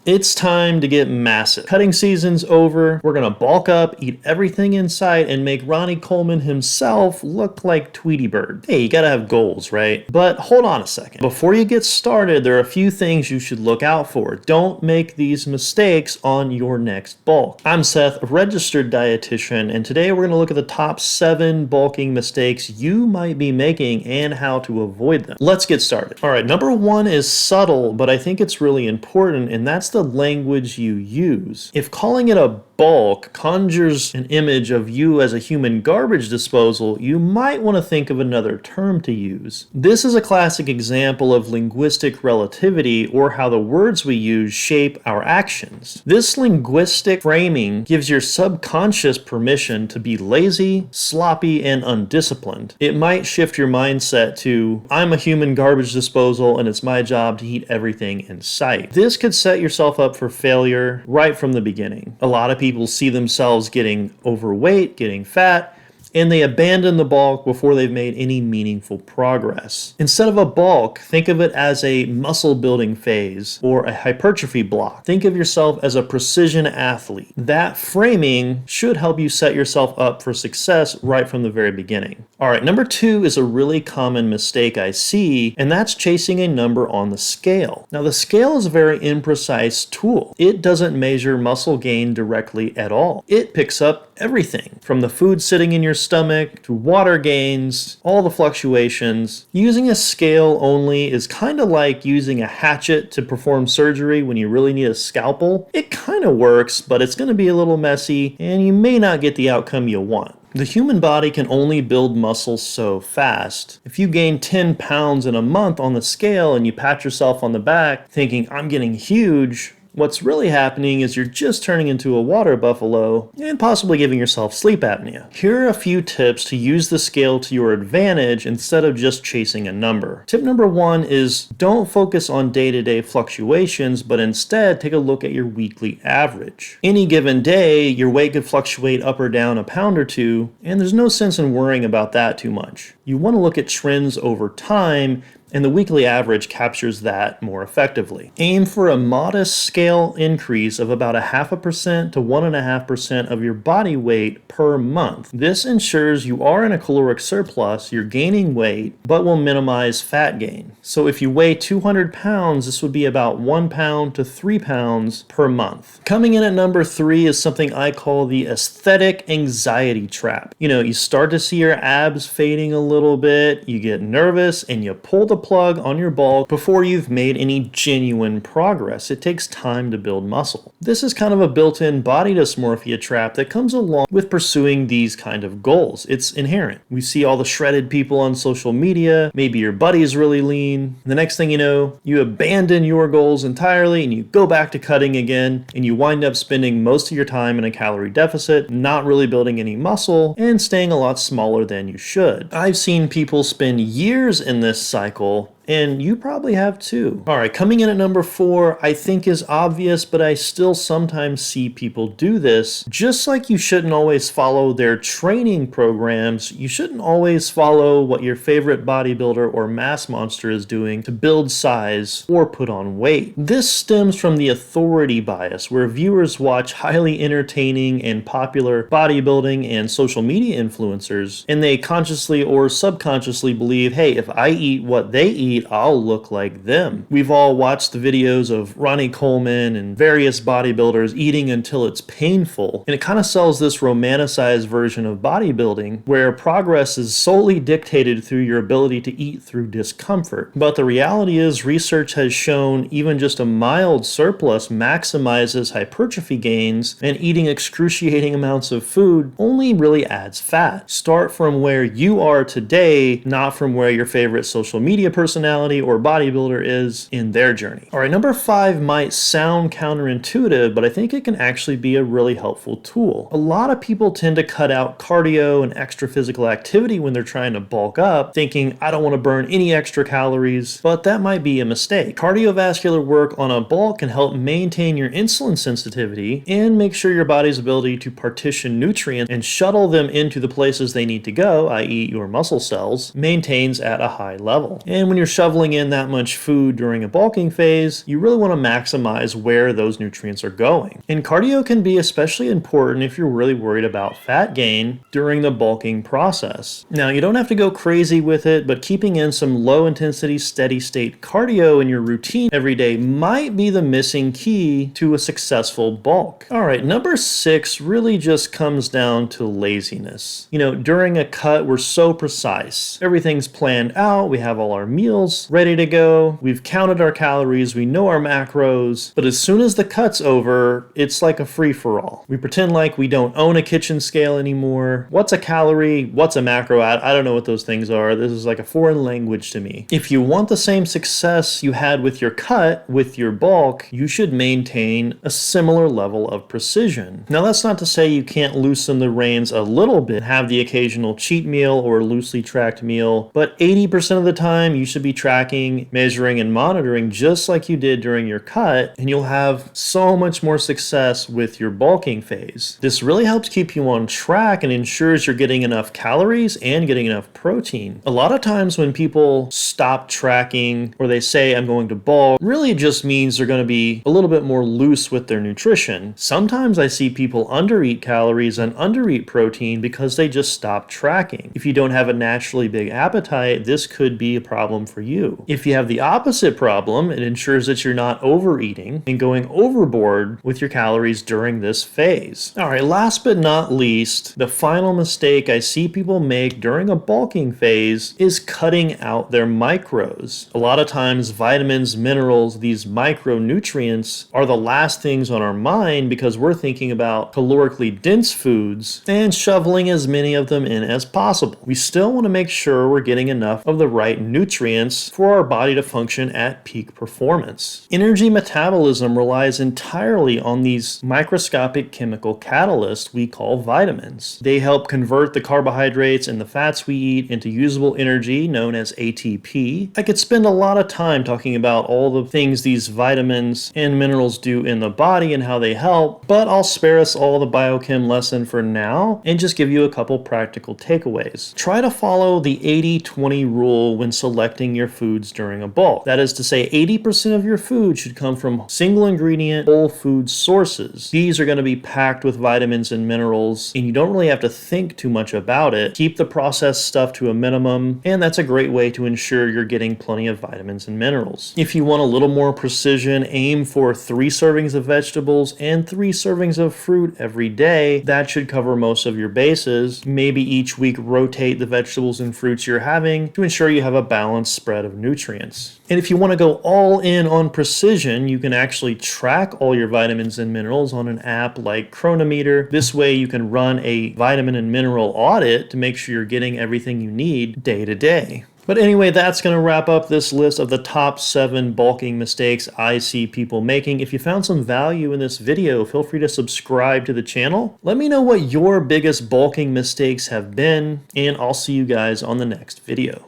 It's time to get massive. Cutting season's over. We're gonna bulk up, eat everything in sight, and make Ronnie Coleman himself look like Tweety Bird. Hey, you gotta have goals, right? But hold on a second. Before you get started, there are a few things you should look out for. Don't make these mistakes on your next bulk. I'm Seth, a registered dietitian, and today we're gonna look at the top 7 bulking mistakes you might be making and how to avoid them. Let's get started. All right, number 1 is subtle, but I think it's really important, and that's the language you use. If calling it a bulk conjures an image of you as a human garbage disposal, you might want to think of another term to use. This is a classic example of linguistic relativity, or how the words we use shape our actions. This linguistic framing gives your subconscious permission to be lazy, sloppy, and undisciplined. It might shift your mindset to, I'm a human garbage disposal and it's my job to eat everything in sight. This could set yourself up for failure right from the beginning. A lot of people see themselves getting overweight, getting fat, and they abandon the bulk before they've made any meaningful progress. Instead of a bulk, think of it as a muscle building phase or a hypertrophy block. Think of yourself as a precision athlete. That framing should help you set yourself up for success right from the very beginning. All right, number 2 is a really common mistake I see, and that's chasing a number on the scale. Now, the scale is a very imprecise tool. It doesn't measure muscle gain directly at all. It picks up everything from the food sitting in your stomach to water gains, all the fluctuations. Using a scale only is kind of like using a hatchet to perform surgery when you really need a scalpel. It kind of works, but it's going to be a little messy and you may not get the outcome you want. The human body can only build muscle so fast. If you gain 10 pounds in a month on the scale and you pat yourself on the back thinking, I'm getting huge, what's really happening is you're just turning into a water buffalo and possibly giving yourself sleep apnea. Here are a few tips to use the scale to your advantage instead of just chasing a number. Tip number 1 is don't focus on day-to-day fluctuations, but instead take a look at your weekly average. Any given day, your weight could fluctuate up or down a pound or two, and there's no sense in worrying about that too much. You want to look at trends over time, and the weekly average captures that more effectively. Aim for a modest scale increase of about 0.5% to 1.5% of your body weight per month. This ensures you are in a caloric surplus, you're gaining weight, but will minimize fat gain. So if you weigh 200 pounds, this would be about 1 pound to 3 pounds per month. Coming in at number 3 is something I call the aesthetic anxiety trap. You start to see your abs fading a little bit, you get nervous, and you pull the plug on your bulk before you've made any genuine progress. It takes time to build muscle. This is kind of a built-in body dysmorphia trap that comes along with pursuing these kind of goals. It's inherent. We see all the shredded people on social media, maybe your buddy's really lean. The next thing you know, you abandon your goals entirely and you go back to cutting again, and you wind up spending most of your time in a calorie deficit, not really building any muscle, and staying a lot smaller than you should. I've seen people spend years in this cycle, and you probably have too. All right, coming in at number 4, I think is obvious, but I still sometimes see people do this. Just like you shouldn't always follow their training programs, you shouldn't always follow what your favorite bodybuilder or mass monster is doing to build size or put on weight. This stems from the authority bias, where viewers watch highly entertaining and popular bodybuilding and social media influencers, and they consciously or subconsciously believe, hey, if I eat what they eat, I'll look like them. We've all watched the videos of Ronnie Coleman and various bodybuilders eating until it's painful, and it kind of sells this romanticized version of bodybuilding where progress is solely dictated through your ability to eat through discomfort. But the reality is, research has shown even just a mild surplus maximizes hypertrophy gains, and eating excruciating amounts of food only really adds fat. Start from where you are today, not from where your favorite social media personality or bodybuilder is in their journey. All right, number 5 might sound counterintuitive, but I think it can actually be a really helpful tool. A lot of people tend to cut out cardio and extra physical activity when they're trying to bulk up, thinking, I don't want to burn any extra calories, but that might be a mistake. Cardiovascular work on a bulk can help maintain your insulin sensitivity and make sure your body's ability to partition nutrients and shuttle them into the places they need to go, i.e. your muscle cells, maintains at a high level. And when you're shoveling in that much food during a bulking phase, you really want to maximize where those nutrients are going. And cardio can be especially important if you're really worried about fat gain during the bulking process. Now, you don't have to go crazy with it, but keeping in some low intensity, steady state cardio in your routine every day might be the missing key to a successful bulk. All right, number 6 really just comes down to laziness. During a cut, we're so precise. Everything's planned out. We have all our meals ready to go. We've counted our calories. We know our macros. But as soon as the cut's over, it's like a free-for-all. We pretend like we don't own a kitchen scale anymore. What's a calorie? What's a macro? I don't know what those things are. This is like a foreign language to me. If you want the same success you had with your cut, with your bulk, you should maintain a similar level of precision. Now, that's not to say you can't loosen the reins a little bit, have the occasional cheat meal or loosely tracked meal, but 80% of the time you should be tracking, measuring, and monitoring just like you did during your cut, and you'll have so much more success with your bulking phase. This really helps keep you on track and ensures you're getting enough calories and getting enough protein. A lot of times when people stop tracking or they say I'm going to bulk, really it just means they're going to be a little bit more loose with their nutrition. Sometimes I see people undereat calories and undereat protein because they just stop tracking. If you don't have a naturally big appetite, this could be a problem for you. If you have the opposite problem, it ensures that you're not overeating and going overboard with your calories during this phase. All right, last but not least, the final mistake I see people make during a bulking phase is cutting out their micros. A lot of times vitamins, minerals, these micronutrients are the last things on our mind because we're thinking about calorically dense foods and shoveling as many of them in as possible. We still want to make sure we're getting enough of the right nutrients for our body to function at peak performance. Energy metabolism relies entirely on these microscopic chemical catalysts we call vitamins. They help convert the carbohydrates and the fats we eat into usable energy known as ATP. I could spend a lot of time talking about all the things these vitamins and minerals do in the body and how they help, but I'll spare us all the biochem lesson for now and just give you a couple practical takeaways. Try to follow the 80-20 rule when selecting your foods during a bulk. That is to say, 80% of your food should come from single ingredient whole food sources. These are going to be packed with vitamins and minerals, and you don't really have to think too much about it. Keep the processed stuff to a minimum, and that's a great way to ensure you're getting plenty of vitamins and minerals. If you want a little more precision, aim for 3 servings of vegetables and 3 servings of fruit every day. That should cover most of your bases. Maybe each week rotate the vegetables and fruits you're having to ensure you have a balanced spread of nutrients. And if you want to go all in on precision, you can actually track all your vitamins and minerals on an app like Chronometer. This way you can run a vitamin and mineral audit to make sure you're getting everything you need day to day. But anyway, that's going to wrap up this list of the top 7 bulking mistakes I see people making. If you found some value in this video, feel free to subscribe to the channel. Let me know what your biggest bulking mistakes have been, and I'll see you guys on the next video.